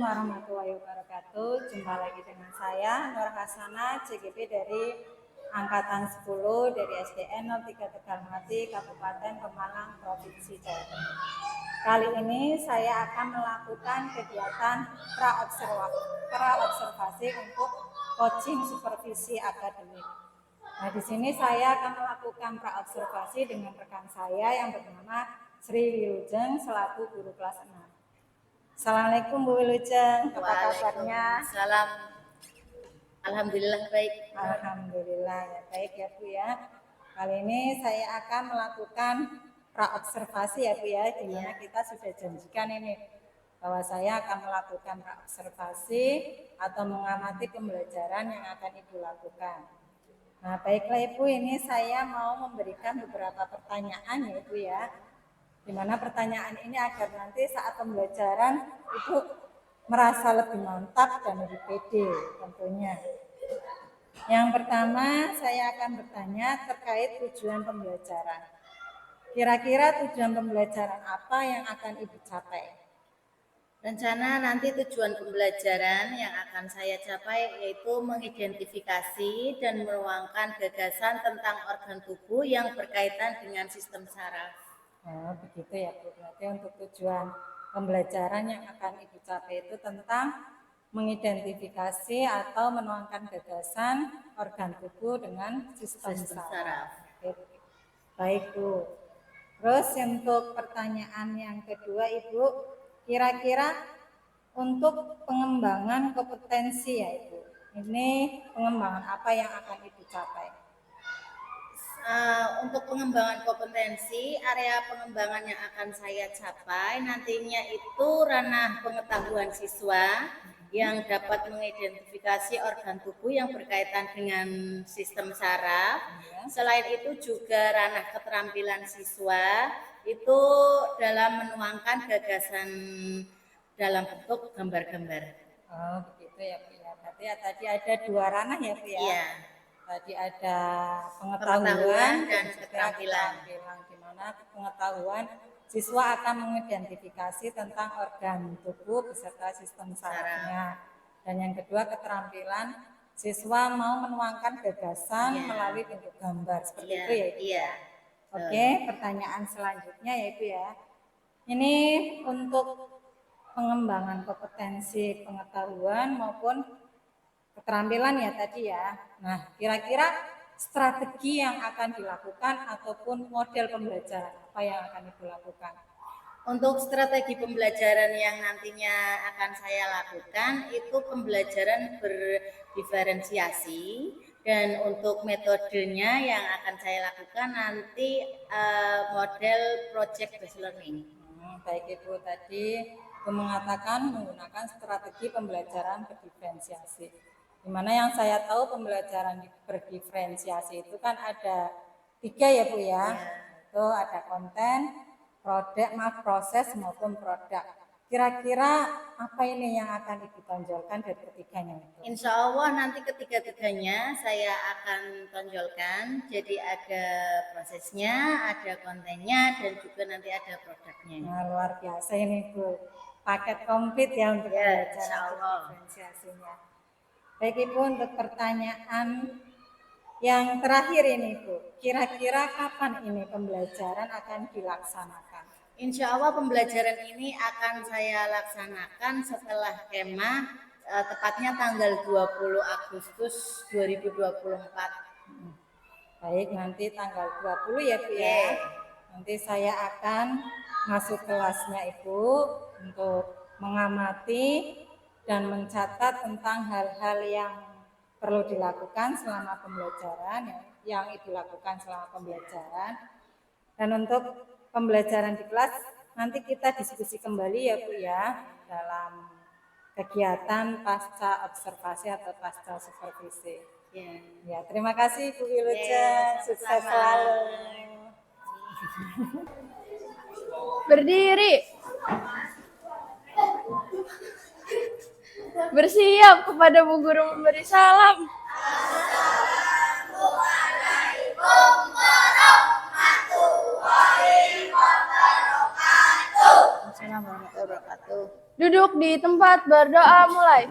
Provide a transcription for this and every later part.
warahmatullahi wabarakatuh. Jumpa lagi dengan saya Nur Hasanah, CGP dari Angkatan 10 dari SDN 03 Tegalmati, Kabupaten Pemalang, Provinsi Jawa Timur. Kali ini saya akan melakukan kegiatan praobservasi untuk coaching supervisi akademik. Nah, di sini saya akan melakukan praobservasi dengan rekan saya yang bernama Sri Wilujeng selaku guru kelas 6. Assalamualaikum Bu Wilujeng, apa kabarnya? Waalaikumsalam. Alhamdulillah baik. Alhamdulillah ya baik ya Bu ya. Kali ini saya akan melakukan praobservasi ya Bu ya, di mana kita sudah janjikan ini bahwa saya akan melakukan praobservasi atau mengamati pembelajaran yang akan Ibu lakukan. Nah, baiklah Ibu, ini saya mau memberikan beberapa pertanyaan ya Ibu ya. Di mana pertanyaan ini agar nanti saat pembelajaran Ibu merasa lebih mantap dan lebih pede tentunya. Yang pertama saya akan bertanya terkait tujuan pembelajaran. Kira-kira tujuan pembelajaran apa yang akan Ibu capai? Rencana nanti tujuan pembelajaran yang akan saya capai yaitu mengidentifikasi dan menuangkan gagasan tentang organ tubuh yang berkaitan dengan sistem saraf. Oh, begitu ya Bu. Berarti untuk tujuan pembelajaran yang akan Ibu capai itu tentang mengidentifikasi atau menuangkan gagasan organ tubuh dengan sistem saraf. Baik Bu. Terus untuk pertanyaan yang kedua Ibu, kira-kira untuk pengembangan kompetensi ya Ibu, ini pengembangan apa yang akan Ibu capai? Untuk pengembangan kompetensi, area pengembangan yang akan saya capai nantinya itu ranah pengetahuan siswa yang dapat mengidentifikasi organ tubuh yang berkaitan dengan sistem saraf. Selain itu juga ranah keterampilan siswa itu dalam menuangkan gagasan dalam bentuk gambar-gambar. Oh begitu ya Bu ya. Berarti ya, tadi ada dua ranah ya Bu ya. Iya. Tadi ada pengetahuan dan keterampilan. Di mana pengetahuan siswa akan mengidentifikasi tentang organ tubuh beserta sistem sarafnya. Dan yang kedua keterampilan siswa mau menuangkan gagasan melalui bentuk gambar seperti itu ya Ibu. Iya. Oke, pertanyaan selanjutnya ya Ibu ya. Ini untuk pengembangan kompetensi pengetahuan maupun keterampilan ya tadi ya. Nah, kira-kira strategi yang akan dilakukan ataupun model pembelajaran apa yang akan Ibu lakukan? Untuk strategi pembelajaran yang nantinya akan saya lakukan itu pembelajaran berdiferensiasi, dan untuk metodenya yang akan saya lakukan nanti model project based learning. Baik Ibu, tadi Ibu mengatakan menggunakan strategi pembelajaran berdiferensiasi. Di mana yang saya tahu pembelajaran berdiferensiasi itu kan ada 3 ya Bu ya. Itu ada konten, proses maupun produk. Kira-kira apa ini yang akan Ibu tonjolkan dari ketiganya itu? Insya Allah nanti ketiga-tiganya saya akan tonjolkan. Jadi ada prosesnya, ada kontennya, dan juga nanti ada produknya. Nah, luar biasa ini Bu. Paket komplit ya untuk pembelajaran diferensiasinya. Baik Ibu, untuk pertanyaan yang terakhir ini Bu, kira-kira kapan ini pembelajaran akan dilaksanakan? Insya Allah pembelajaran ini akan saya laksanakan setelah kemah, tepatnya tanggal 20 Agustus 2024. Baik, nanti tanggal 20 ya Bu ya. Nanti saya akan masuk kelasnya Ibu untuk mengamati dan mencatat tentang hal-hal yang perlu dilakukan selama pembelajaran, yang Ibu lakukan selama pembelajaran. Dan untuk pembelajaran di kelas nanti kita diskusi kembali ya Bu ya dalam kegiatan pasca observasi atau pasca supervisi. Ya, terima kasih Bu Wilujeng, sukses selalu. Berdiri. Bersiap kepada Bu Guru memberi salam. Assalamualaikum warahmatullahi wabarakatuh. Assalamualaikum warahmatullahi wabarakatuh. Duduk di tempat, berdoa mulai.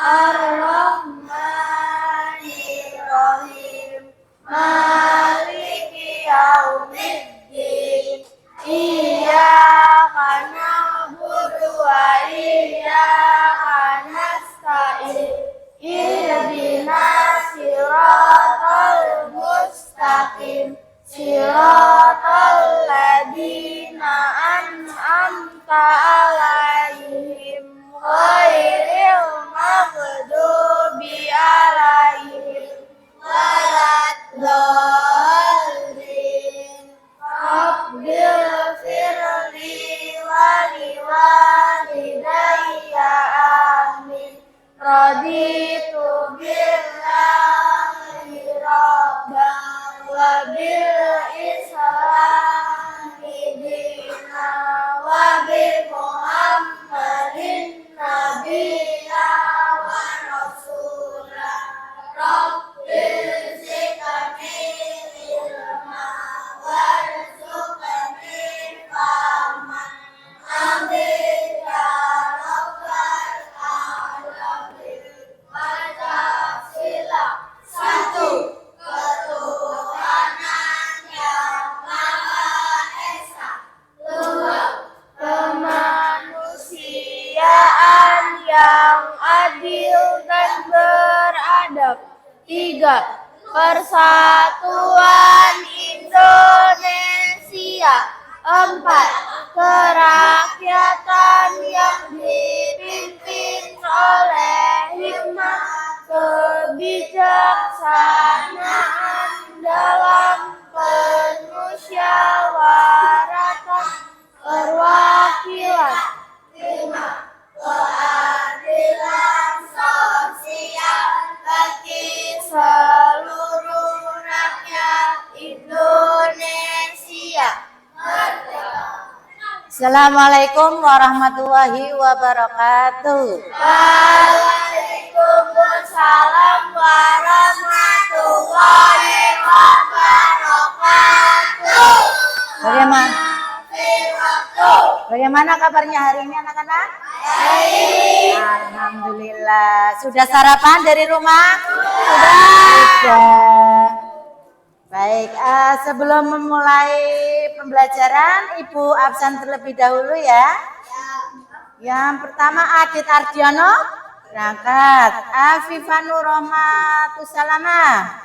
Ar-Rahmanir-Rahim. Maliki yaumiddin. Iyyaka na'budu wa iyyaka nasta'in. Ihdinas siratal mustaqim. Siratal ladzina an'amta 'alaihim ghairil maghdubi 'alaihim waladdallin. Rabbil firli wali walidayya amin. Raditu billahi rabban wa bil islami dina wa bi Muhammadin nabiyya wa rasula. Rabbil zidni ilma warzuqni fahman. Amin ya rabbal alamin. Pancasila satu, ketuhanan yang maha esa. Dua, kemanusiaan yang adil dan beradab. Tiga, persatuan Indonesia. Empat, kerakyatan yang dipimpin oleh hikmah kebijaksanaan dalam permusyawaratan perwakilan. Lima, keadilan sosial bagi seluruh rakyat Indonesia. Assalamualaikum warahmatullahi wabarakatuh. Waalaikumsalam warahmatullahi wabarakatuh. Bagaimana kabarnya hari ini anak-anak? Baik. Alhamdulillah. Sudah sarapan dari rumah? Sudah. Baik, sebelum memulai pembelajaran, Ibu absen terlebih dahulu ya. Yang pertama Adit Ardiono berangkat. Afifah Nurrohmatus Salamah.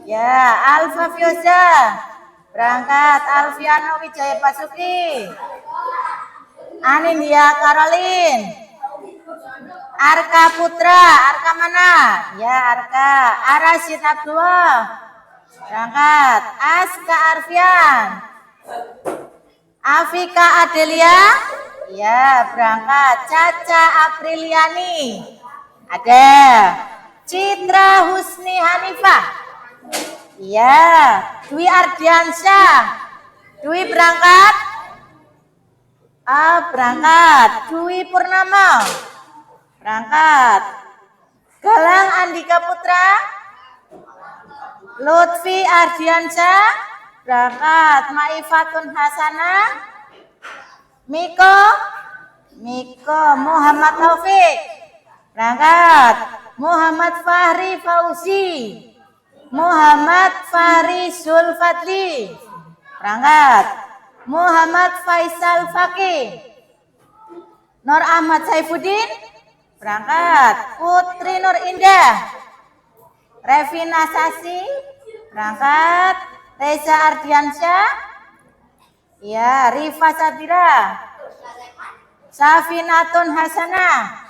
Ya, Alfa Fioza berangkat. Alfiano Wijaya Basuki. Anindya Karolin. Arka Putra, Arka mana? Ya, Arka. Arasid Abdullah berangkat. Aska Arfian. Afika Adelia, ya berangkat. Caca Apriliani, ada. Citra Husni Hanifah, ya. Dwi Ardiansyah, Dwi berangkat. Berangkat. Dwi Purnama berangkat. Galang Andika Putra. Lutfi Ardiansyah berangkat. Maifatun Hasanah. Miko Muhammad Taufik berangkat. Muhammad Fahri Fauzi. Muhammad Fahri Zulfadli berangkat. Muhammad Faisal Fakih. Nur Ahmad Saifuddin berangkat. Putri Nur Indah. Revina Sasi berangkat. Reza Ardiansyah, ya. Rifa Sabira. Safinatun Hasanah.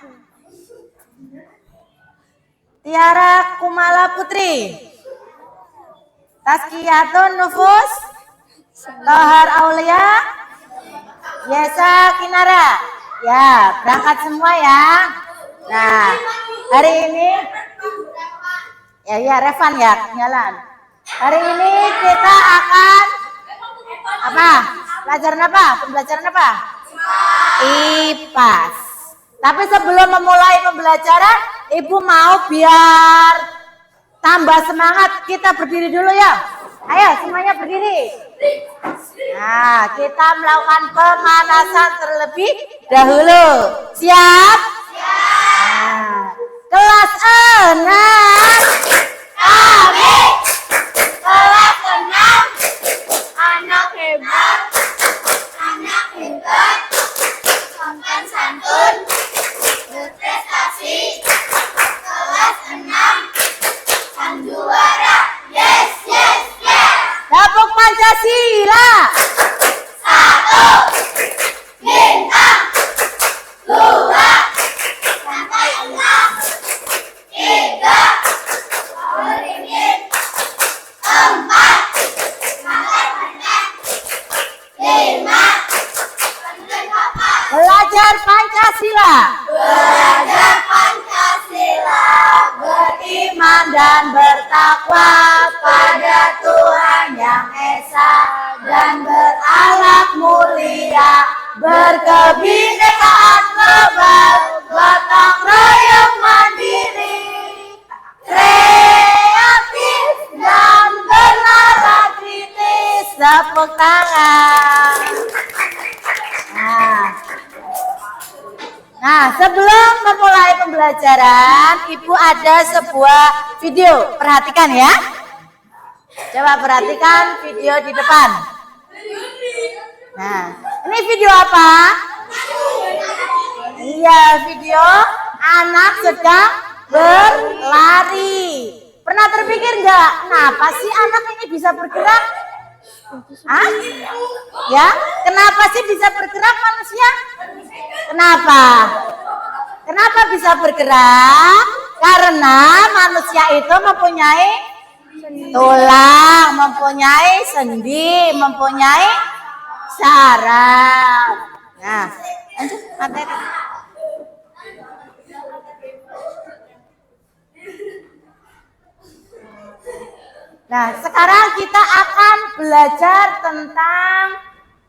Tiara Kumala Putri. Tazkiyatun Nufus. Tohar Aulia. Yesa Kinara. Ya, berangkat semua ya. Nah, hari ini ya Revan ya, jalan. Hari ini kita akan apa? Pelajaran apa? Pembelajaran apa? IPAS. Tapi sebelum memulai pembelajaran, Ibu mau biar tambah semangat, kita berdiri dulu ya. Ayo semuanya berdiri. Nah, kita melakukan pemanasan terlebih dahulu. Siap? Nah, kelas 6. Kami kelas 6 anak hebat, anak pintar, sopan santun, berprestasi. Kelas 6 sang juara. Yes, yes, yes. Tepuk Pancasila. 1 bintang, 2 sampai 6, 3 beringin, 4 sampai 6, 5 sampai kapal. Belajar Pancasila. Belajar Pancasila, Beriman dan bertakwa pada Tuhan Yang Esa dan berakhlak mulia, berkebinekaan global, gotong royong mandiri, kreatif dan bernalar kritis. Tepuk tangan. Nah, sebelum memulai pembelajaran, Ibu ada sebuah video. Perhatikan ya. Coba perhatikan video di depan. Nah, ini video apa? Iya, video anak sedang berlari. Pernah terpikir nggak, kenapa sih anak ini bisa bergerak? Hah? Ya, kenapa sih bisa bergerak manusia? Kenapa? Kenapa bisa bergerak? Karena manusia itu mempunyai tulang, mempunyai sendi, mempunyai saraf. Nah, lanjut materi. Nah, sekarang kita akan belajar tentang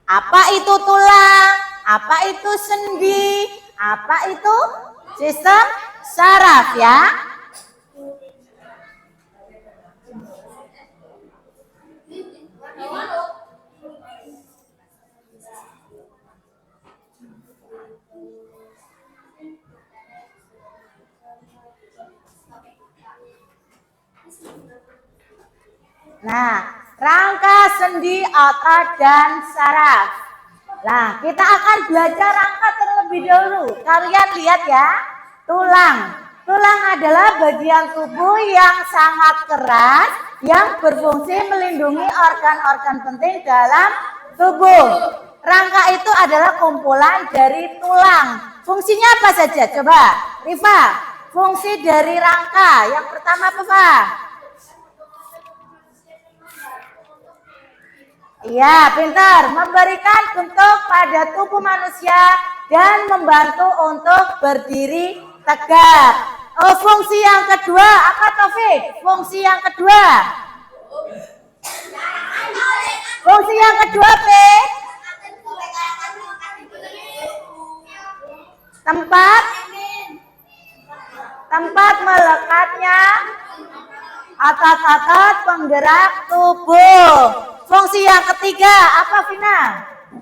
apa itu tulang, apa itu sendi, apa itu sistem saraf ya. Nah, rangka, sendi, otot, dan saraf. Nah, kita akan belajar rangka terlebih dahulu. Kalian lihat ya, tulang. Tulang adalah bagian tubuh yang sangat keras yang berfungsi melindungi organ-organ penting dalam tubuh. Rangka itu adalah kumpulan dari tulang. Fungsinya apa saja? Coba, Rifa. Fungsi dari rangka. Yang pertama apa, Pak? Iya, pintar. Memberikan bentuk pada tubuh manusia dan membantu untuk berdiri tegak. Oh, fungsi yang kedua apa, Taufik? Fungsi yang kedua. Fungsi yang kedua, P. Tempat melekatnya otot-otot penggerak tubuh. Fungsi yang ketiga apa, Vina?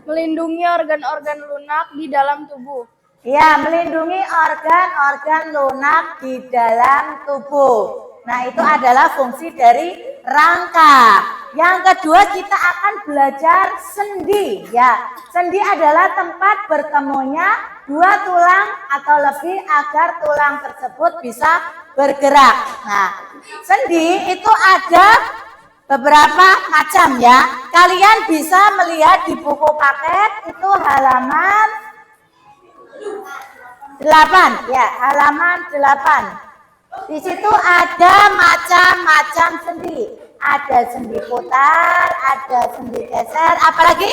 Melindungi organ-organ lunak di dalam tubuh. Ya, melindungi organ-organ lunak di dalam tubuh. Nah, itu adalah fungsi dari rangka. Yang kedua kita akan belajar sendi. Ya, sendi adalah tempat bertemunya dua tulang atau lebih agar tulang tersebut bisa bergerak. Nah, sendi itu ada beberapa macam ya. Kalian bisa melihat di buku paket itu halaman 8 ya, halaman 8. Di situ ada macam-macam sendi. Ada sendi putar, ada sendi geser, apalagi?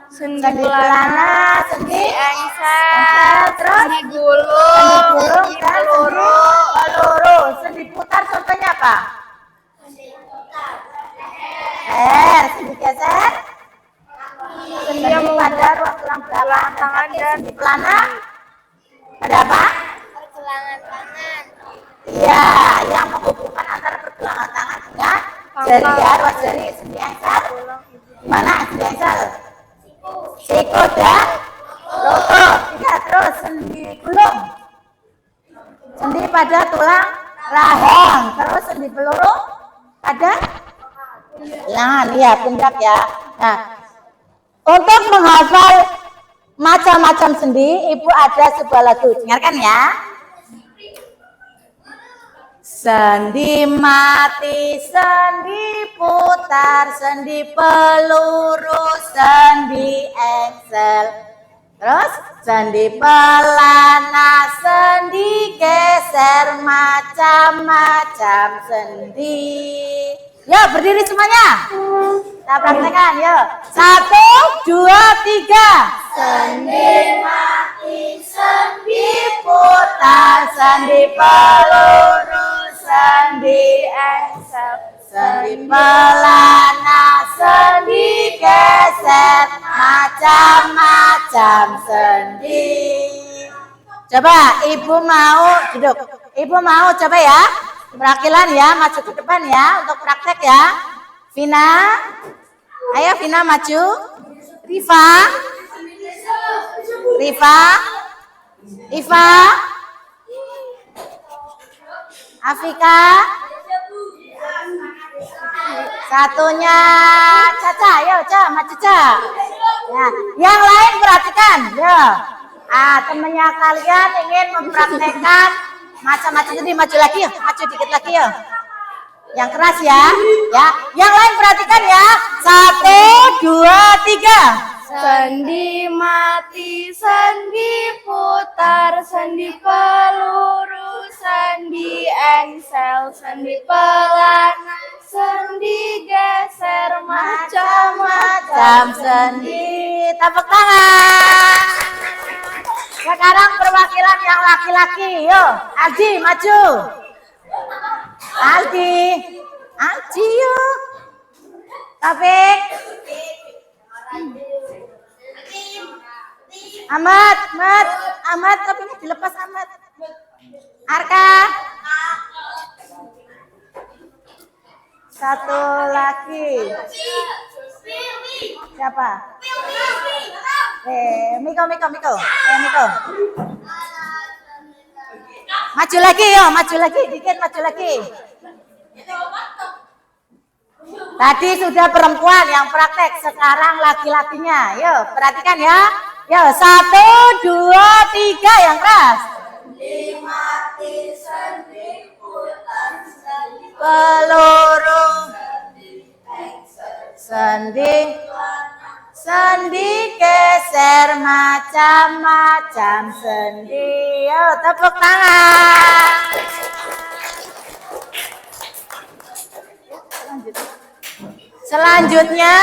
Sendi pelana, sendi engsel, terus sendi gulung, sendi dan peluru. Sendi putar contohnya apa? Iya, yang menghubungkan antara pergelangan tangan dengan jari ya, ruas jari. Sendi engsel. Mana sendi engsel? Siku dan lutut. Tiga, terus sendi gulung. Sendi pada tulang rahang. Terus sendi peluru pada lengan. Iya, pundak ya. Nah, untuk menghafal macam-macam sendi, Ibu ada sebuah lagu. Dengarkan ya. Sendi mati, sendi putar, sendi peluru, sendi engsel. Terus sendi pelana, sendi geser, macam-macam sendi. Yuk berdiri semuanya. Kita praktekkan yuk. 1, 2, 3. Sendi mati, sendi putar, sendi peluru, sendi engsel, sendi pelana, sendi geser, macam-macam sendi. Coba Ibu mau duduk. Ibu mau coba ya. Perakilan ya, maju ke depan ya untuk praktek ya. Vina, ayo Vina maju. Riva, Iva, Afika, satunya Caca, ayo Caca, maju Caca. Ya, yang lain perhatikan, ya. Temennya kalian ingin mempraktekkan macam-macam tadi, maju lagi ya, maju dikit lagi ya. Yang keras ya, ya. Yang lain perhatikan ya. 1, 2, 3. Sendi mati, sendi putar, sendi peluru, sendi engsel, sendi pelana, sendi geser, Macam-macam sendi. Tepuk tangan. Sekarang perwakilan yang laki-laki, yuk. Aldi maju. Aldi yuk. Taufik. Ahmad, tapi ini dilepas Ahmad. Arka. Satu lagi. Siapa? Miko. Miko. Maju lagi, dikit maju lagi. Tadi sudah perempuan yang praktek, sekarang laki-lakinya. Yuk, perhatikan ya. Yuk, 1, 2, 3 yang keras. Sendi mati, sendi putar, sendi peluru, sendi geser, macam-macam sendi. Yuk, tepuk tangan. Selanjutnya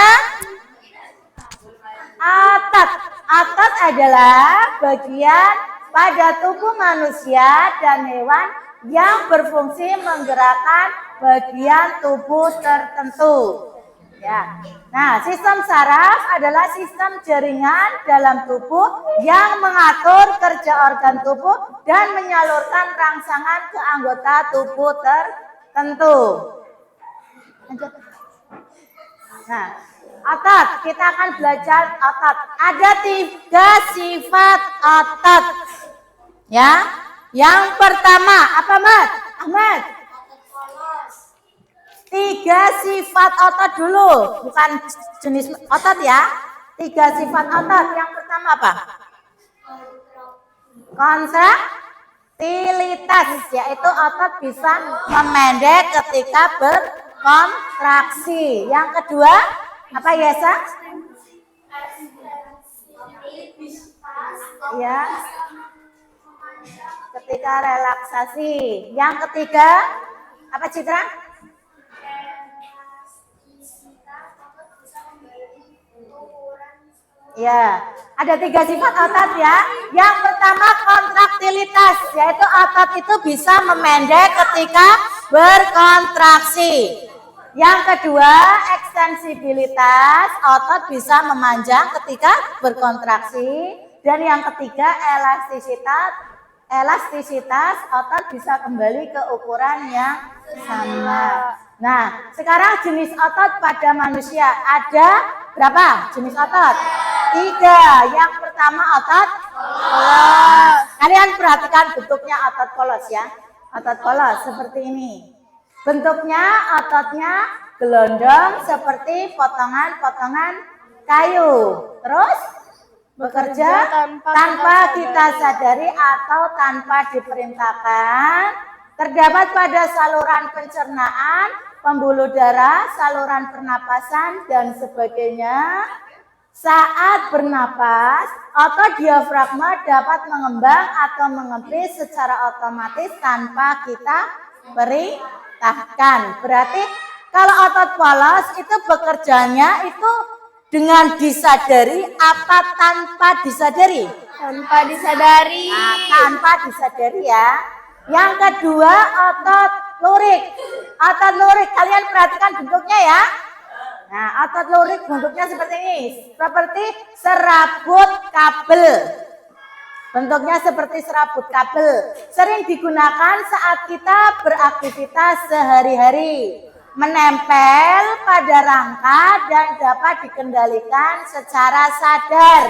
otot. Otot adalah bagian pada tubuh manusia dan hewan yang berfungsi menggerakkan bagian tubuh tertentu. Ya. Nah, sistem saraf adalah sistem jaringan dalam tubuh yang mengatur kerja organ tubuh dan menyalurkan rangsangan ke anggota tubuh tertentu. Lanjut. Nah, otot, kita akan belajar otot. Ada 3 sifat otot. Ya. Yang pertama, apa Ahmad? 3 sifat otot dulu, bukan jenis otot ya. 3 sifat otot. Yang pertama apa? Kontraktilitas, yaitu otot bisa memendek ketika berkontraksi. Yang kedua, apa Yesa? Ya. Ketika relaksasi. Yang ketiga, apa Citra? Ya, ada 3 sifat otot ya. Yang pertama kontraktilitas, yaitu otot itu bisa memendek ketika berkontraksi. Yang kedua ekstensibilitas, otot bisa memanjang ketika berkontraksi. Dan yang ketiga elastisitas, elastisitas, otot bisa kembali ke ukuran yang sama. Nah, sekarang jenis otot pada manusia ada berapa jenis otot? 3. Yang pertama otot polos. Kalian perhatikan bentuknya otot polos ya. Otot polos seperti ini. Bentuknya ototnya gelondong seperti potongan-potongan kayu. Terus bekerja tanpa kita sadari atau tanpa diperintahkan. Terdapat pada saluran pencernaan, pembuluh darah, saluran pernapasan, dan sebagainya. Saat bernapas, otot diafragma dapat mengembang atau mengempis secara otomatis tanpa kita perintahkan. Berarti kalau otot polos itu bekerjanya itu dengan disadari apa tanpa disadari? Tanpa disadari. Nah, tanpa disadari ya. Yang kedua otot lurik. Otot lurik kalian perhatikan bentuknya ya. Nah, otot lurik bentuknya seperti ini. Seperti serabut kabel. Bentuknya seperti serabut kabel. Sering digunakan saat kita beraktivitas sehari-hari. Menempel pada rangka dan dapat dikendalikan secara sadar.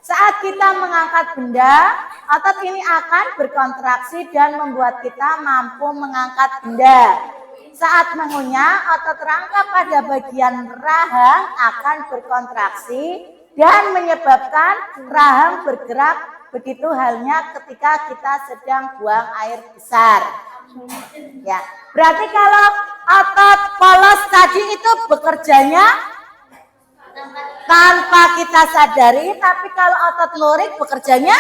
Saat kita mengangkat benda, otot ini akan berkontraksi dan membuat kita mampu mengangkat benda. Saat mengunyah, otot rangka pada bagian rahang akan berkontraksi dan menyebabkan rahang bergerak. Begitu halnya ketika kita sedang buang air besar. Ya, berarti kalau otot polos tadi itu bekerjanya tanpa kita sadari, tapi kalau otot lurik bekerjanya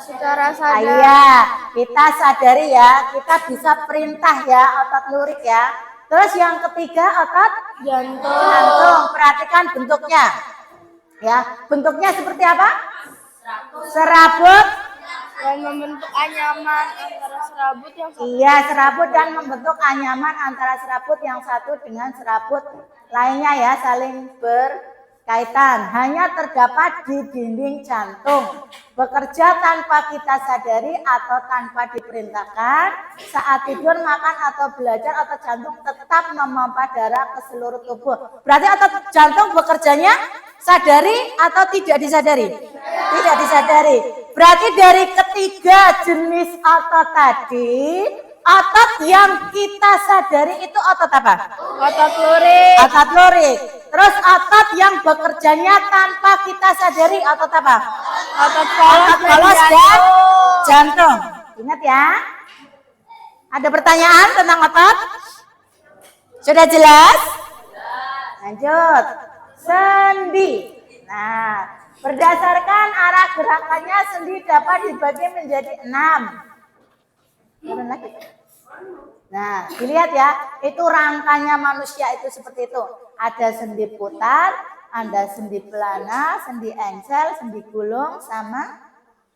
Secara sadar. iya, kita sadari ya, kita bisa perintah ya otot lurik ya. Terus yang ketiga otot jantung. Perhatikan bentuknya. Ya, bentuknya seperti apa? Serabut. Dan membentuk anyaman antara serabut yang satu. Iya, serabut dan membentuk anyaman antara serabut yang satu dengan serabut lainnya ya, saling berkaitan. Hanya terdapat di dinding jantung. Bekerja tanpa kita sadari atau tanpa diperintahkan. Saat tidur, makan atau belajar, otot jantung tetap memompa darah ke seluruh tubuh. Berarti otot jantung bekerjanya sadari atau tidak disadari? Tidak disadari. Berarti dari ketiga jenis otot tadi, otot yang kita sadari itu otot apa? Otot lurik. Otot lurik. Terus otot yang bekerjanya tanpa kita sadari otot apa? Otot polos Dan jantung. Ingat ya. Ada pertanyaan tentang otot? Sudah jelas? Lanjut. Sendi. Nah, berdasarkan arah gerakannya sendi dapat dibagi menjadi 6. Turun lagi. Nah, dilihat ya, itu rangkanya manusia itu seperti itu. Ada sendi putar, ada sendi pelana, sendi engsel, sendi gulung, sama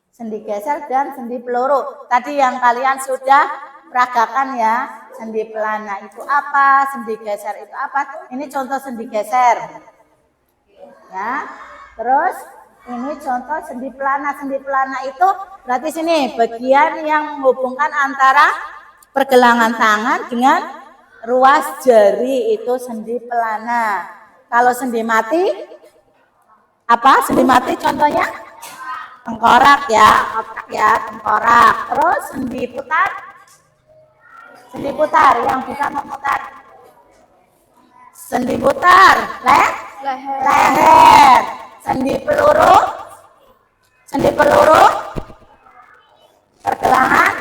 sendi geser dan sendi peluru. Tadi yang kalian sudah peragakan ya, sendi pelana itu apa, sendi geser itu apa. Ini contoh sendi geser. Ya, terus ini contoh sendi pelana. Sendi pelana itu berarti sini bagian yang menghubungkan antara pergelangan tangan dengan ruas jari, itu sendi pelana. Kalau sendi mati apa? Sendi mati contohnya tengkorak ya, otak ya, tengkorak. Terus sendi putar yang bisa memutar. Sendi putar, leher. Sendi peluru, pergelangan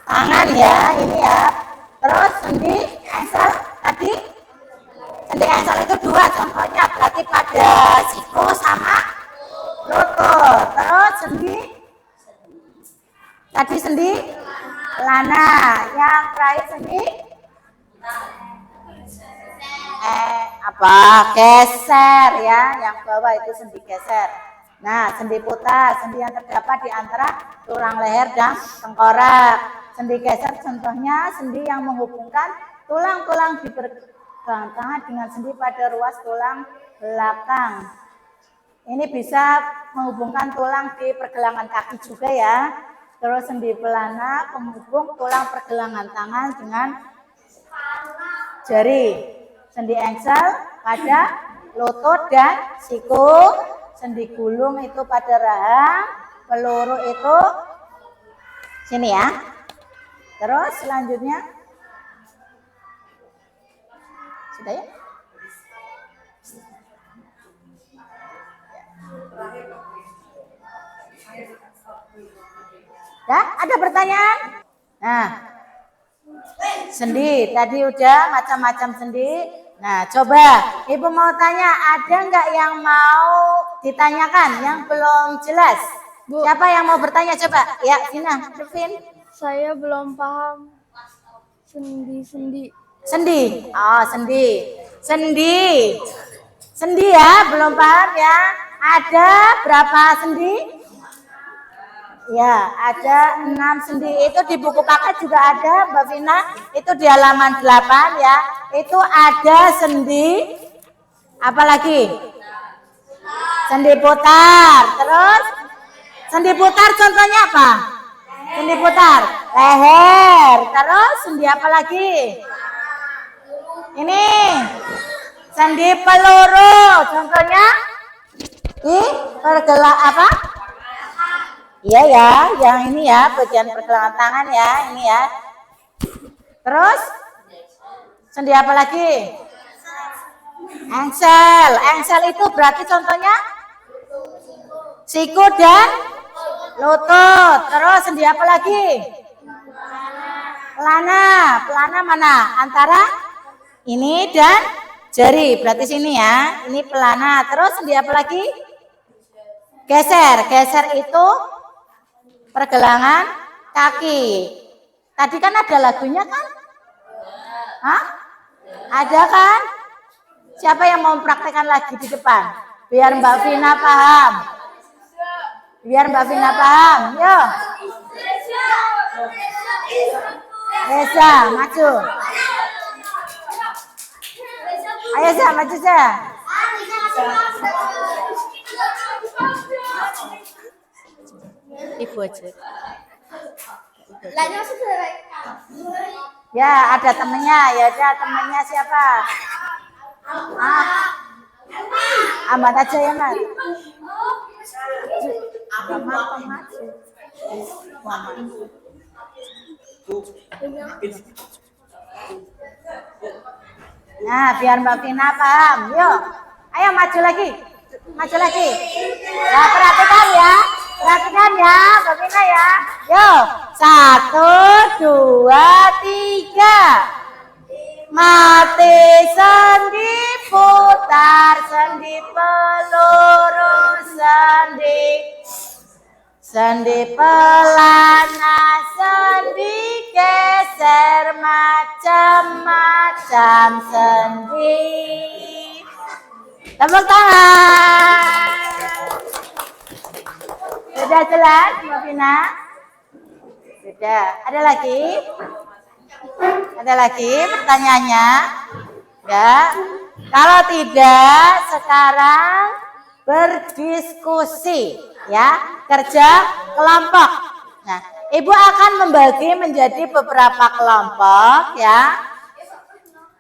tangan ya, ini ya. Terus sendi engsel tadi, sendi engsel itu 2 contohnya, berarti pada siku sama lutut. Terus sendi pelana, yang terakhir sendi geser ya, yang bawah itu sendi geser. Nah, sendi putar, sendi yang terdapat di antara tulang leher dan tengkorak. Sendi geser contohnya sendi yang menghubungkan tulang-tulang di pergelangan tangan dengan sendi pada ruas tulang belakang. Ini bisa menghubungkan tulang di pergelangan kaki juga ya. terus sendi pelana penghubung tulang pergelangan tangan dengan jari, sendi engsel pada lutut dan siku, sendi gulung itu pada rahang, peluru itu sini ya. Terus selanjutnya sudah ya? Ya, ada pertanyaan? Nah, sendi tadi udah macam-macam sendi. Nah, coba Ibu mau tanya, ada nggak yang mau ditanyakan yang belum jelas? Bu. Siapa yang mau bertanya coba? Ya, Vina, Devin. Saya belum paham sendi-sendi. Sendi. Oh, sendi. Sendi. Sendi ya, belum paham ya. Ada berapa sendi? Ya, ada 6 sendi. Itu di buku paket juga ada, Mbak Vina. Itu di halaman 8 ya. Itu ada sendi. Apa lagi? Sendi putar. Terus sendi putar contohnya apa? Sendi putar. Leher. Terus sendi apa lagi? Ini. Sendi peluru. Contohnya di pergelangan apa? Iya ya, yang ini ya, bagian pergelangan tangan ya, ini ya. Terus, sendi apa lagi? Engsel. Engsel itu berarti contohnya siku dan lutut. Terus sendi apa lagi? Pelana. Pelana mana? Antara ini dan jari. Berarti sini ya, ini pelana. Terus sendi apa lagi? Geser. Geser itu pergelangan kaki. Tadi kan ada lagunya kan? Hah? Ada kan? Siapa yang mau mempraktekkan lagi di depan? Biar Mbak Vina paham. Biar Mbak Vina paham. Yo. Reza, maju. Ayo Za, maju Za. Ibu aja. Ya, ada temennya. Ya, ada temennya siapa? Amat aja ya, Mas. Nah, biar Mbak Vina paham. Yuk, ayo maju lagi. Maju lagi. Ya, perhatikan ya. Perhatikan ya, Mbak Vina ya. Yuk, 1, 2, 3. Mati sendi putar, sendi peluru, sendi pelana, sendi geser, macam-macam sendi. Tepuk tangan. Sudah jelas, Mbak Vina? Sudah. Ada lagi? Ada lagi pertanyaannya? Ya. Kalau tidak, sekarang berdiskusi, ya, kerja kelompok. Nah, Ibu akan membagi menjadi beberapa kelompok, ya.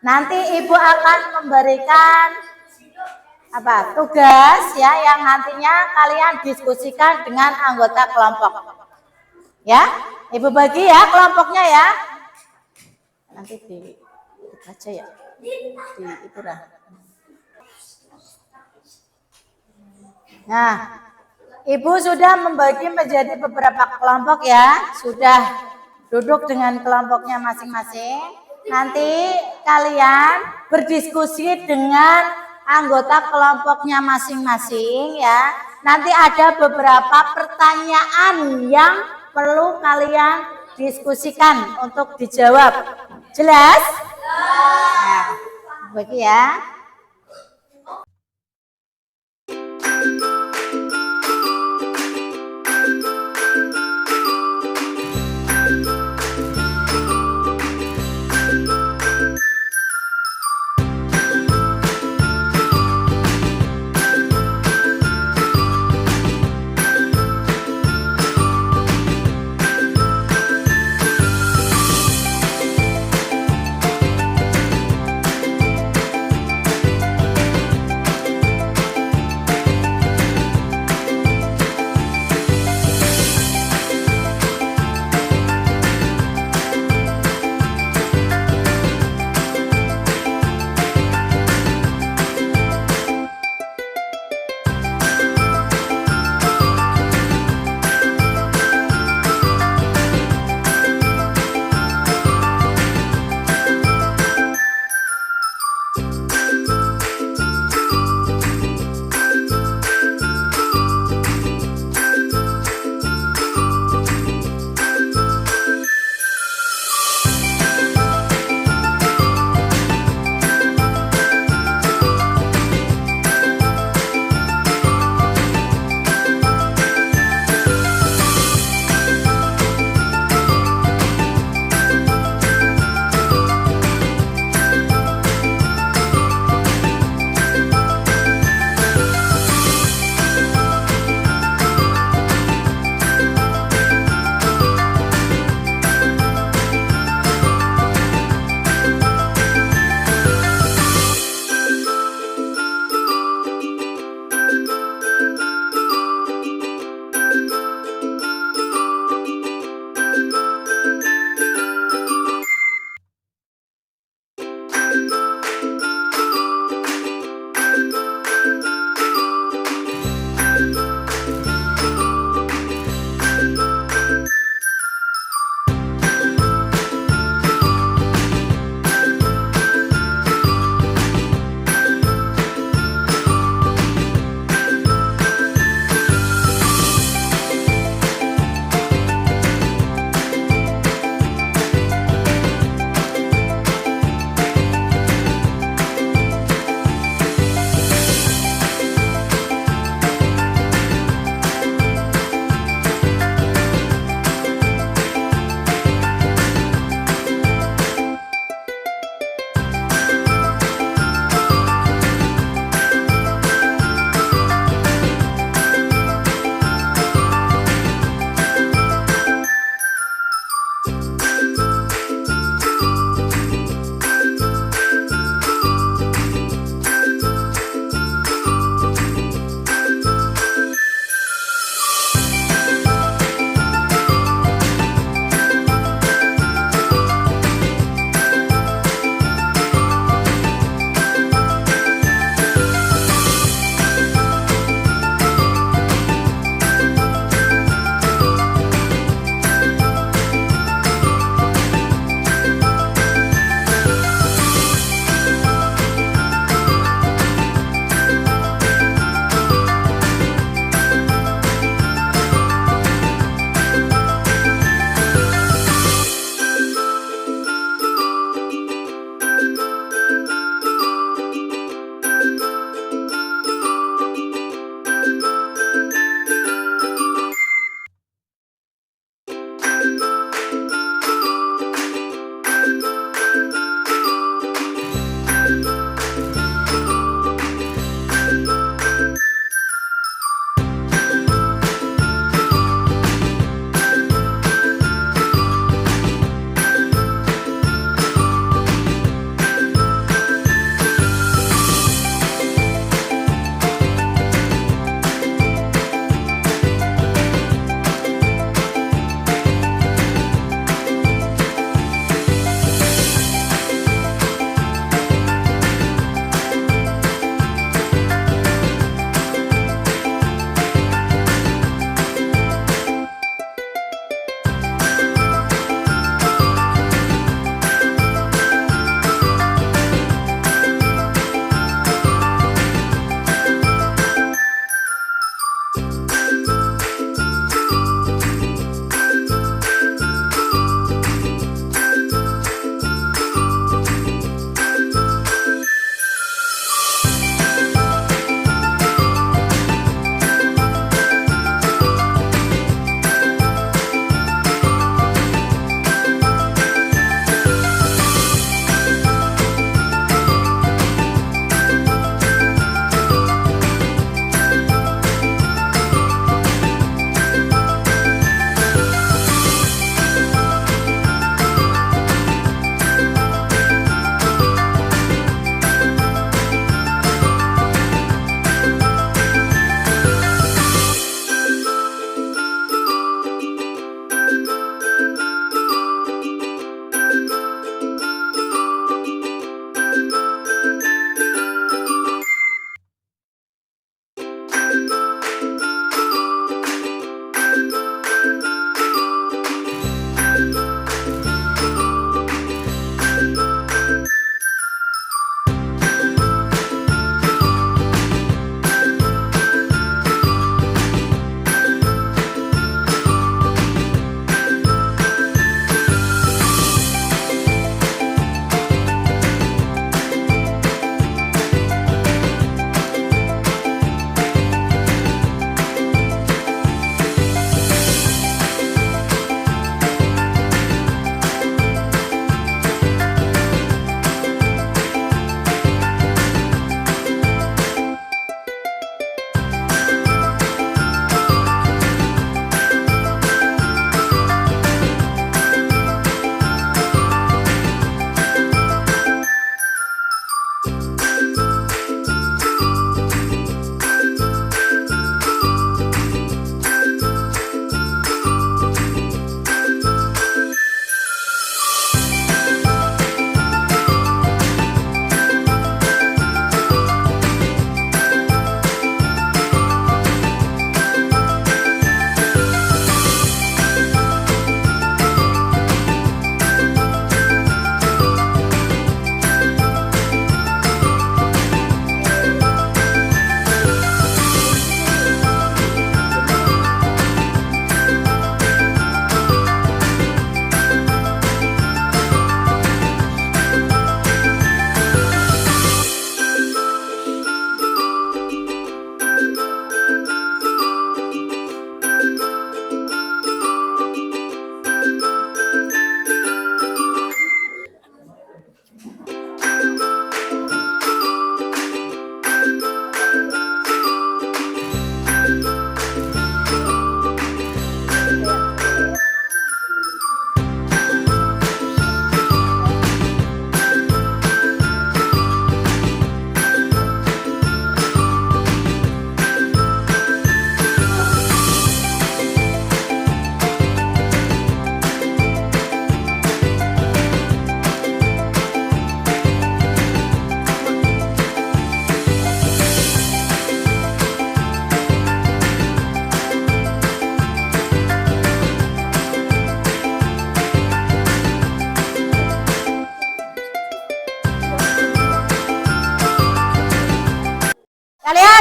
Nanti Ibu akan memberikan tugas, ya, yang nantinya kalian diskusikan dengan anggota kelompok. Ya, Ibu bagi ya kelompoknya ya. Nanti baca ya di Ibu Rah. Nah, Ibu sudah membagi menjadi beberapa kelompok ya, sudah duduk dengan kelompoknya masing-masing. Nanti kalian berdiskusi dengan anggota kelompoknya masing-masing ya. Nanti ada beberapa pertanyaan yang perlu kalian diskusikan untuk dijawab. Jelas? Nah, bagi ya.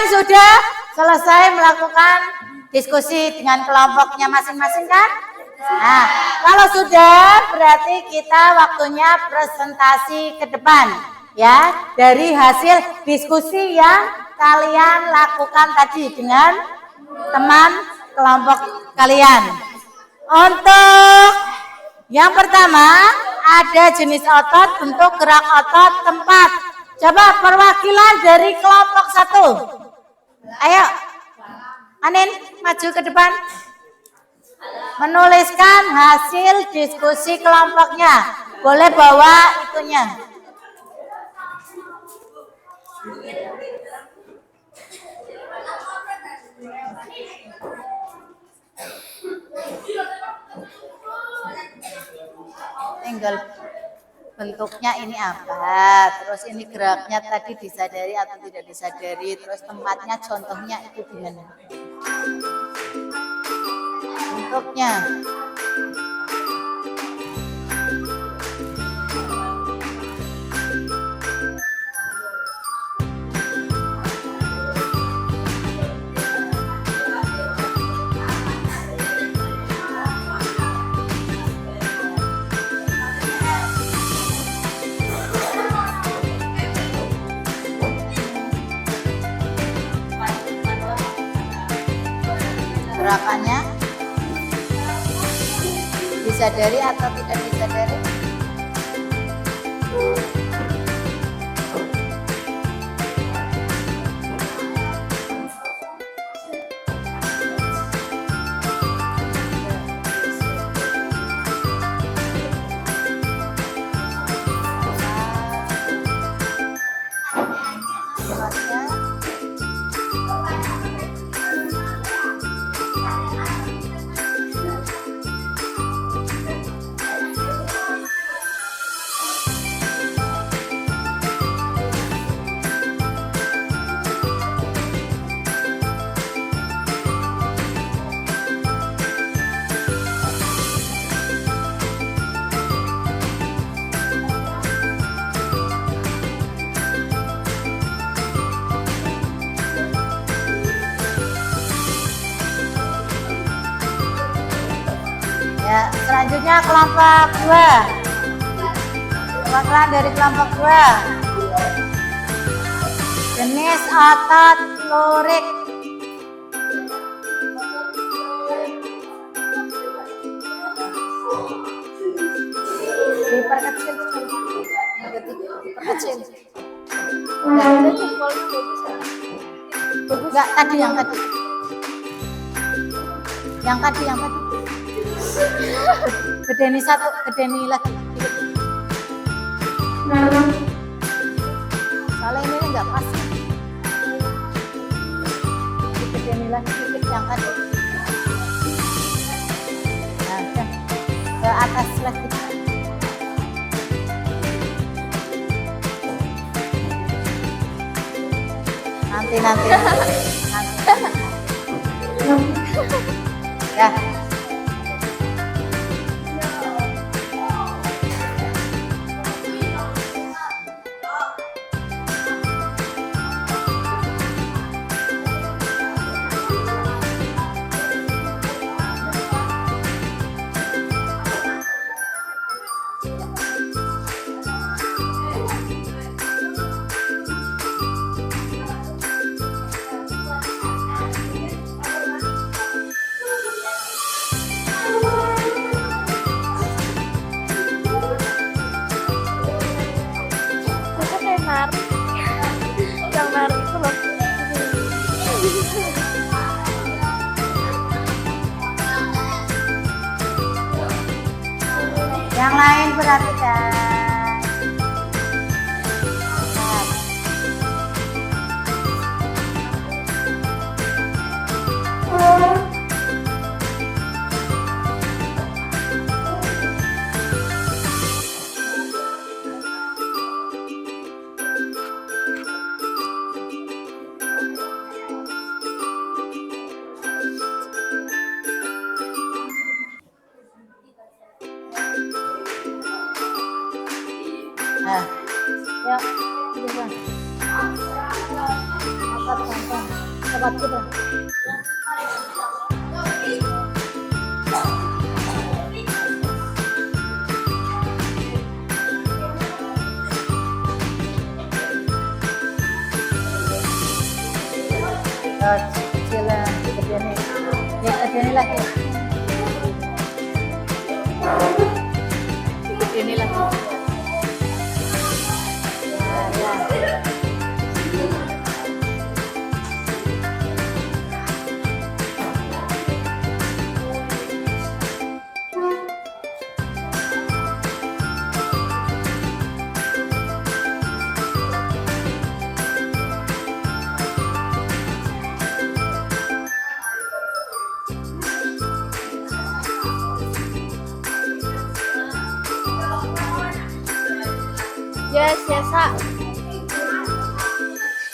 sudah selesai melakukan diskusi dengan kelompoknya masing-masing kan? Nah, kalau sudah berarti kita waktunya presentasi ke depan ya dari hasil diskusi yang kalian lakukan tadi dengan teman kelompok kalian. Untuk yang pertama ada jenis otot, bentuk gerak otot, tempat. Coba perwakilan dari kelompok 1. Ayo, Anin maju ke depan. Menuliskan hasil diskusi kelompoknya. Boleh bawa itunya. Tinggal bentuknya ini apa, terus ini geraknya tadi disadari atau tidak disadari, terus tempatnya contohnya itu gimana bentuknya. Gerakannya disadari atau tidak disadari? Ya, selanjutnya kelompok 2. Perwakilan dari kelompok 2. Jenis otot lurik. Diperkecil. Diperkecil. Enggak, tadi yang tadi. Yang tadi. Gedeni satu, gedeni lagi. Soalnya ini enggak pas. Gedeni lagi sedikit yang tadi. Nah, ke atas lagi. Nanti. Ya. Yang lain perhatikan. Nah, yuk, otot jantung. Sobat kita. Kecilan, begini. Ya, begini lagi. Begini lagi. Ya. Yes, Kak.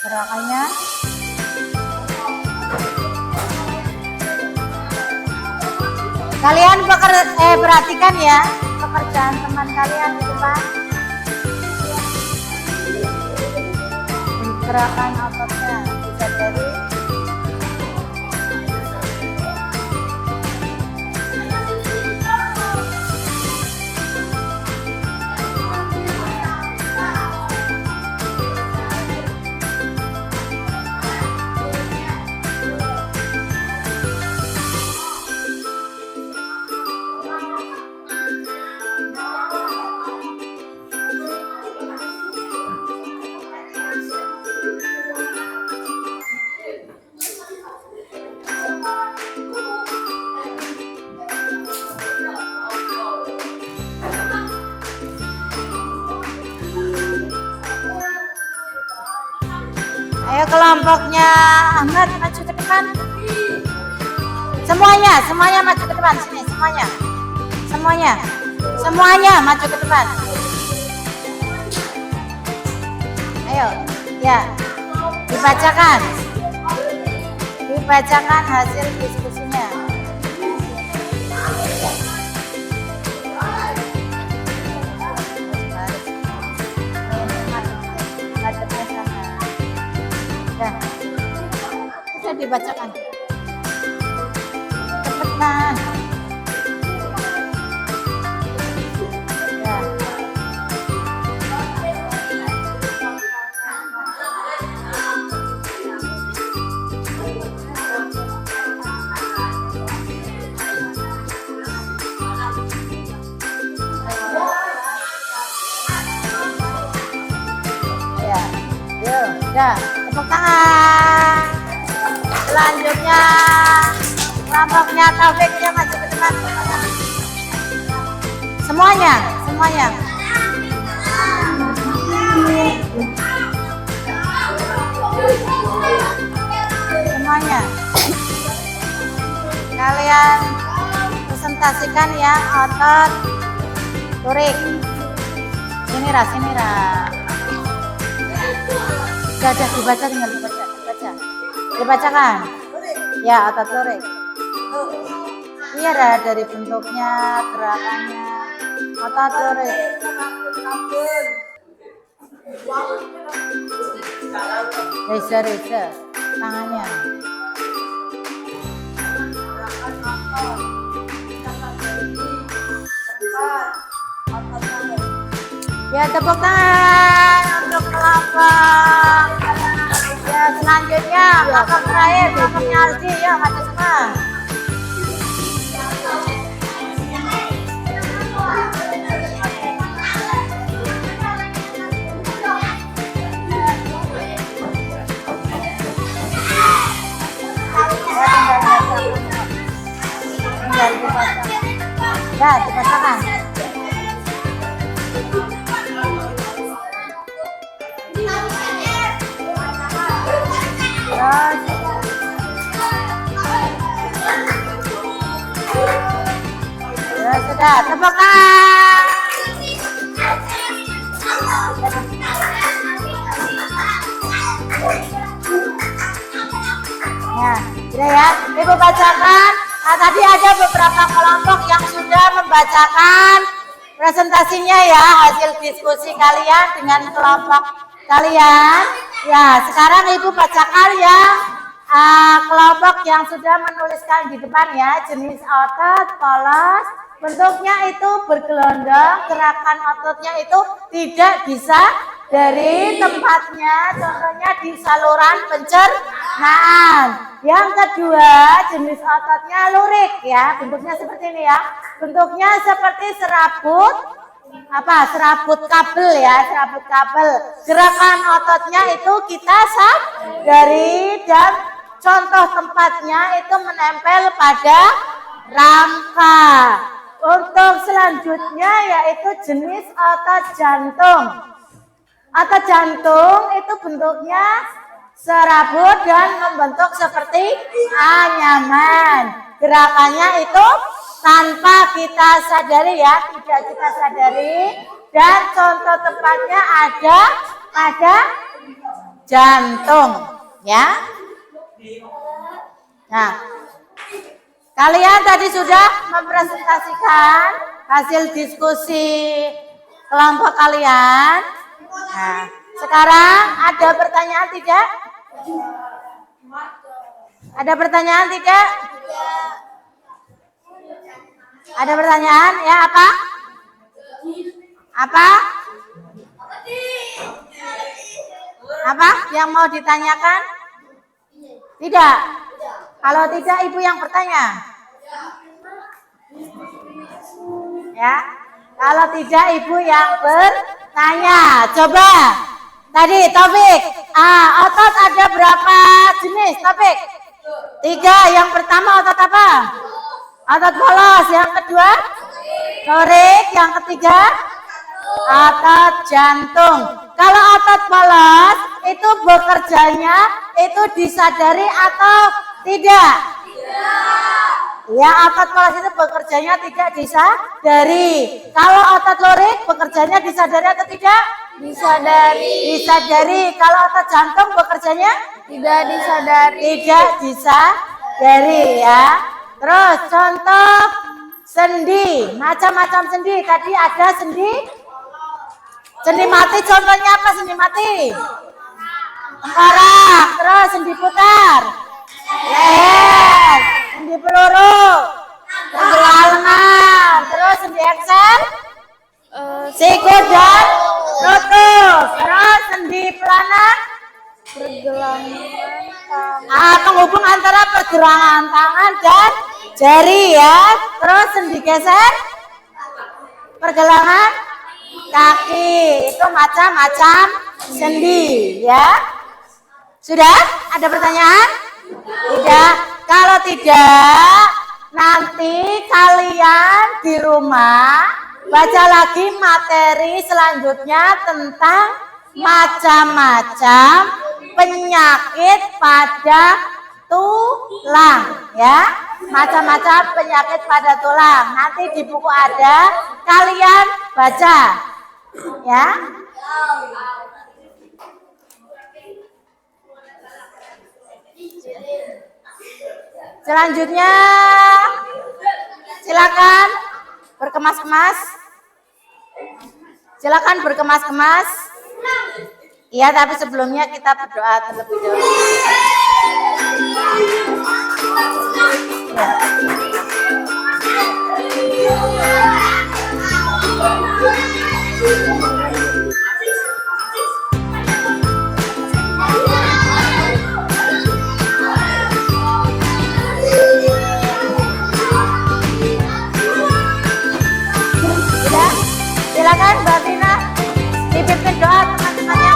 Gerakannya. Kalian perhatikan ya pekerjaan teman kalian di depan. Gerakan ototnya bisa dari ayo kelompoknya Ahmad maju ke depan. Semuanya maju ke depan sini, semuanya maju ke depan. Ayo, ya, dibacakan hasil diskusinya. Sudah dibacakan. Cepetan. Ya. Ya. Yuk, dah, tepuk tangan. Selanjutnya kelompoknya Taufik, dia maju ke depan. Semuanya. Kalian presentasikan ya otot turik. Sini Ra. Sudah dibaca, tinggal dibacakan. Ya, otot lurik. Iya, dari bentuknya, gerakannya. Otot lurik. Reza, tangannya. Ya, tepuk tangan untuk kelompok. Ya, selanjutnya kelompok terakhir, kelompoknya Aldi, ya maju semua. Ya, dibacakan. Ya sudah, tepuk tangan. Ya, sudah ya. Ibu bacakan. Nah, tadi ada beberapa kelompok yang sudah membacakan presentasinya ya, hasil diskusi kalian dengan kelompok kalian. Ya, sekarang Ibu bacakan yang kelompok yang sudah menuliskan di depan ya. Jenis otot, polos, bentuknya itu bergelondong, gerakan ototnya itu tidak bisa dari tempatnya, contohnya di saluran pencernaan. Yang kedua, jenis ototnya lurik ya, bentuknya seperti ini ya. Bentuknya seperti serabut, serabut kabel ya, serabut kabel. Gerakan ototnya itu kita sadari dan contoh tempatnya itu menempel pada rangka. Untuk selanjutnya yaitu jenis otot jantung. Otot jantung itu bentuknya serabut dan membentuk seperti anyaman. Gerakannya itu tanpa kita sadari ya, tidak kita sadari. Dan contoh tempatnya ada pada jantung ya. Nah, kalian tadi sudah mempresentasikan hasil diskusi kelompok kalian. Nah, sekarang ada pertanyaan tidak? Ada pertanyaan tidak? Ada pertanyaan? Ya, apa? Apa? Apa yang mau ditanyakan? Tidak. Kalau tidak, Ibu yang bertanya. Ya. Kalau tidak, Ibu yang bertanya. Coba. Tadi Taufik, otot ada berapa jenis, Taufik? 3. Yang pertama otot apa? Otot polos. Yang kedua? Lurik. Yang ketiga? Otot jantung. Kalau otot polos itu bekerjanya itu disadari atau tidak? Ya, otot polos itu bekerjanya tidak disadari. Kalau otot lurik bekerjanya disadari atau tidak? Disadari. Disadari. Kalau otot jantung bekerjanya Tidak disadari. tidak disadari ya. Terus contoh sendi, macam-macam sendi. Tadi ada sendi mati, contohnya apa sendi mati? Tengkorak. Terus sendi putar, leher, sendi peluru, sendi lengan. Terus sendi eksen, siku dan lutut. Terus sendi pelana, penghubung antara pergelangan tangan dan jari ya. Terus sendi geser, pergelangan kaki. Itu macam-macam sendi ya. Sudah? Ada pertanyaan? Tidak. Kalau tidak, nanti kalian di rumah baca lagi materi selanjutnya tentang macam-macam penyakit pada tulang ya. Macam-macam penyakit pada tulang. Nanti di buku ada, kalian baca ya. Selanjutnya silakan berkemas-kemas. Silakan berkemas-kemas. Iya, tapi sebelumnya kita berdoa terlebih dahulu. Silakan Mbak Tina dipimpin doa teman-temannya.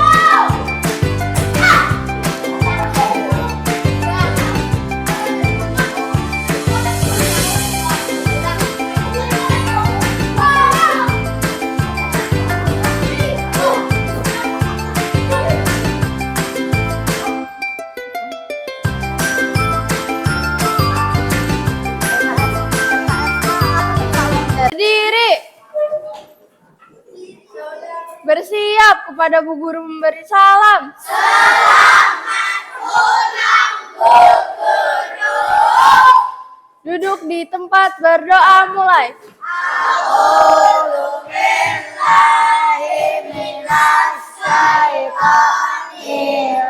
Berdiri. Bersiap kepada Bu Guru memberi salam. Duduk di tempat, berdoa mulai. A'udzubillahi minasyaitonir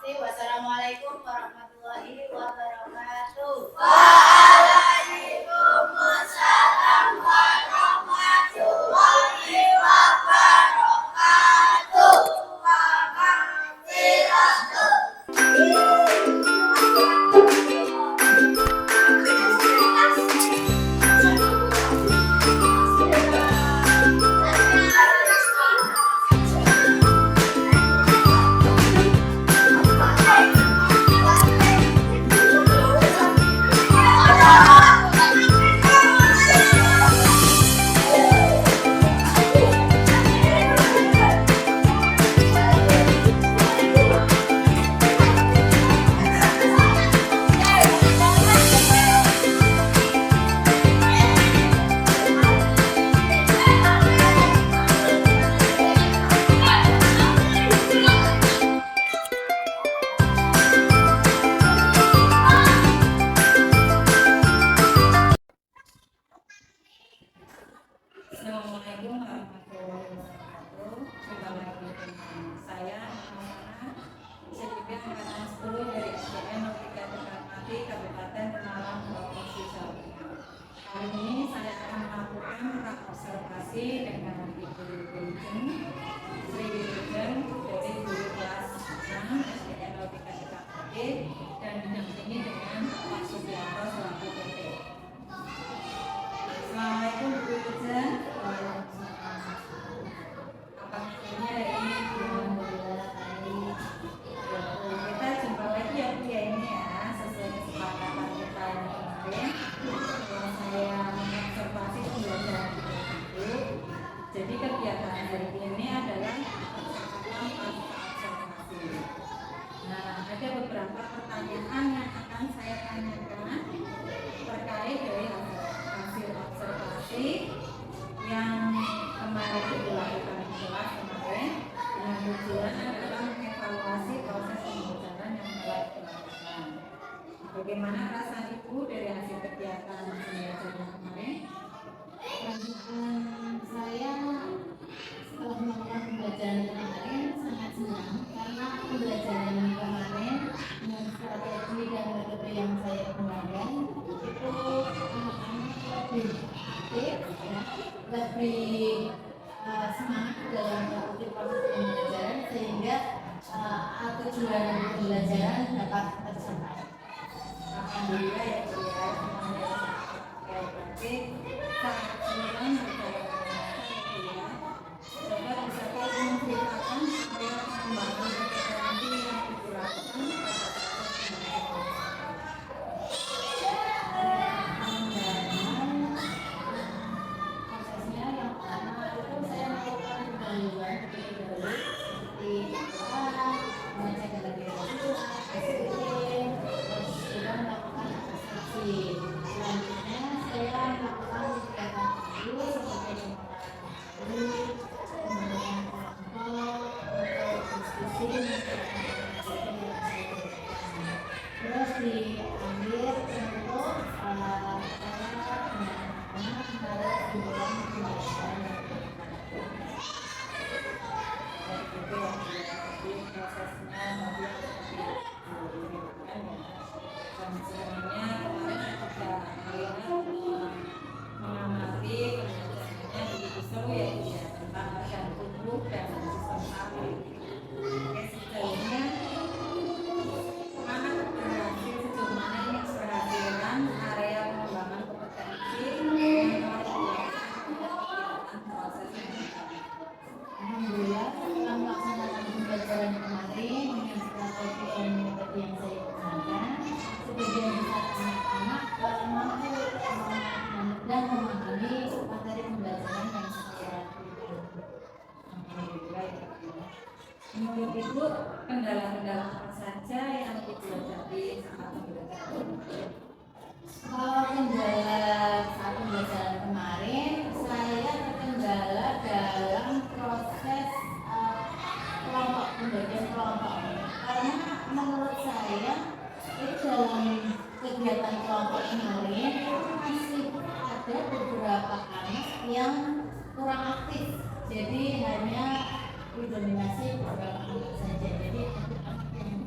Wassalamualaikum warahmatullahi wabarakatuh. Waalaikumsalam warahmatullahi wabarakatuh. Wabarakatuh. Assalamualaikum warahmatullahi wabarakatuh. Kembali lagi dengan saya Nana, SDP angkatan 10 dari SDN 03 Tegalmati, Kabupaten Pemalang, Provinsi Jawa Tengah. Kali ini saya akan melakukan observasi dengan Ibu Wilujeng, Sri Wilujeng dari guru kelas 6 SDN 03 Tegalmati dan didampingi dengan Pak Sugiarto selaku PT. Assalamualaikum Bu Wilujeng. Apa kabarnya hari ini? Kita jumpa lagi ya Bu ya ini ya, sesuai kesepakatan kita yang kemarin. Saya mengobservasi pembelajaran Ibu. Jadi kegiatan hari ini adalah observasi. Nah, ada beberapa pertanyaan yang akan saya tanyakan terkait dari hasil observasi yang kemarin dilakukan di kelas kemarin dengan tujuan adalah mengevaluasi proses pembelajaran yang telah dilakukan. Bagaimana rasa Ibu dari hasil kegiatan pembelajaran kemarin? Saya setelah melakukan pembelajaran kemarin sangat senang karena pembelajaran kemarin dengan strategi dan metode yang saya gunakan itu anak-anak lebih aktif, ya, lebih semangat dalam mengikuti proses pembelajaran sehingga tujuan pembelajaran dapat tercapai. Alhamdulillah ya Bu ya, semuanya ya berarti sangat senang berjalan Bu ya. Coba bisakah menceritakan apa pengembangan kompetensi yang Ibu lakukan pada proses Prosesnya yang pertama itu saya melakukan pendahuluan terlebih dahulu seperti mengecek galeri SPM, terus juga melakukan abstraksi. Selanjutnya saya melakukan kegiatan dulu seperti pembentukan kelompok untuk diskusi, terus di akhir untuk saya harus diberikan pembelajaran. itu ya Bu ya. Jadi prosesnya tadi yang seperti Ibu ceritakan ya. Dan sebenarnya kemarin saya juga melihat mengamati pembelajarannya begitu seru ya Bu ya, tentang organ tubuh dan sistem saraf. Oke, sejauhnya mana keberhasilan sejauh mana ini keberhasilan area pengembangan kompetensi yang telah dilakukan pada kegiatan proses pembelajaran. Alhamdulillah setelah melaksanakan pembelajaran kemarin dengan strategi dan metode yang saya gunakan, sebagian besar anak-anak mampu dan memahami materi pembelajaran yang saya berikan. Alhamdulillah ya Bu ya. Menurut Ibu, kendala-kendala apa saja yang Ibu hadapi saat pembelajaran? Kalau kendala saat pembelajaran kemarin, saya terkendala dalam proses kelompok pembagian kelompok. Karena menurut saya itu dalam kegiatan kelompok kemarin itu masih ada beberapa anak yang kurang aktif. Jadi hanya didominasi beberapa anak saja. Jadi anak yang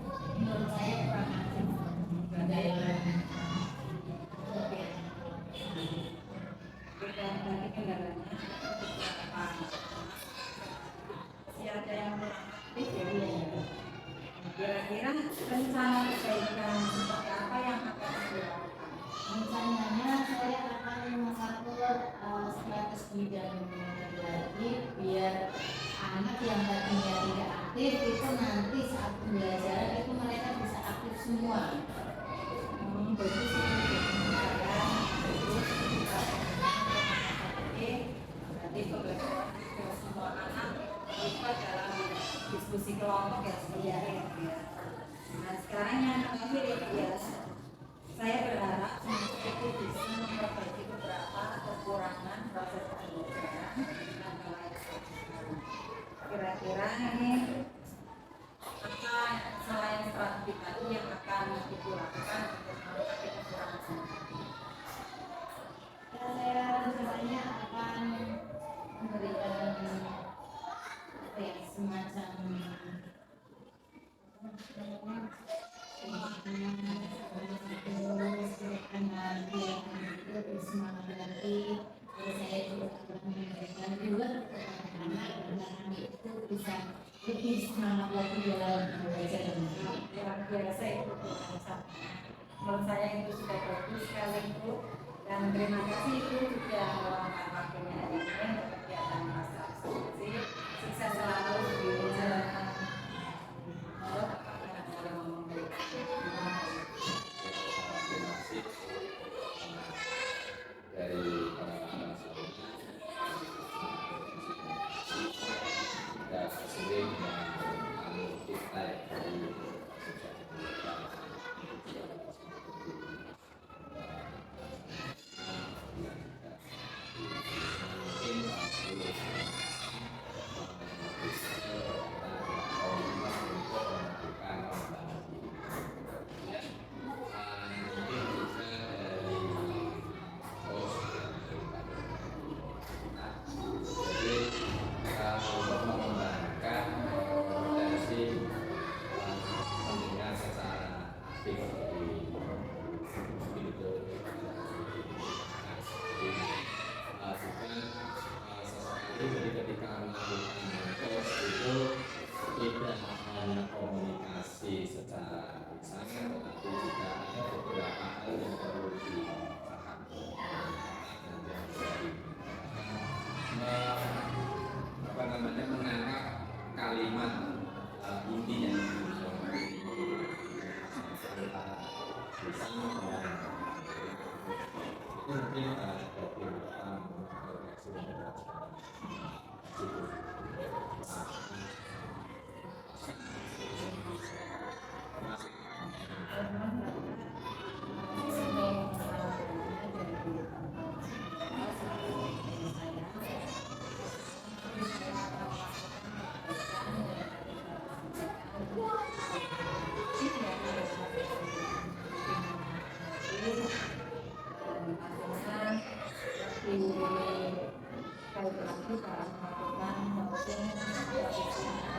Kira-kira rencana perbaikan seperti apa yang akan dilakukan? Rencananya saya akan mengatur strategi dan metodologi biar anak yang tadinya tidak aktif itu nanti saat pembelajaran itu mereka bisa aktif semua. Bagus ini saya berarti pembelajaran ke semua anak terlibat dalam diskusi kelompok ya seperti itu ya. Nah sekarang yang terakhir ya, saya berharap semua itu bisa memperbaiki beberapa kekurangan proses pembelajaran dan kelayakan. Kira-kira ini apa selain strategi tadi yang akan ibu lakukan untuk mengatasi kekurangan ini? Saya rencananya akan memberikan semacam lebih semangat lagi. Saya juga akan memberikan juga kepada anak agar anak itu bisa lebih semangat lagi dalam belajar dan Yang biasa itu menurut saya itu sudah bagus sekali itu, dan terima kasih itu sudah meluangkan waktunya hari ini untuk kegiatan masa observasi. Sukses selalu di jalan. Dari kita sering kita dari untuk mengembangkan kompetensi pendengar secara aktif di itu sesekali jadi ketika melakukan tos itu tidak hanya komunikasi secara lisan tetapi juga ada beberapa hal yang perlu dipahami dan yang menangkap kalimat intinya antara lisan dan itu mungkin beberapa koreksi Kalau berarti para melakukan maupun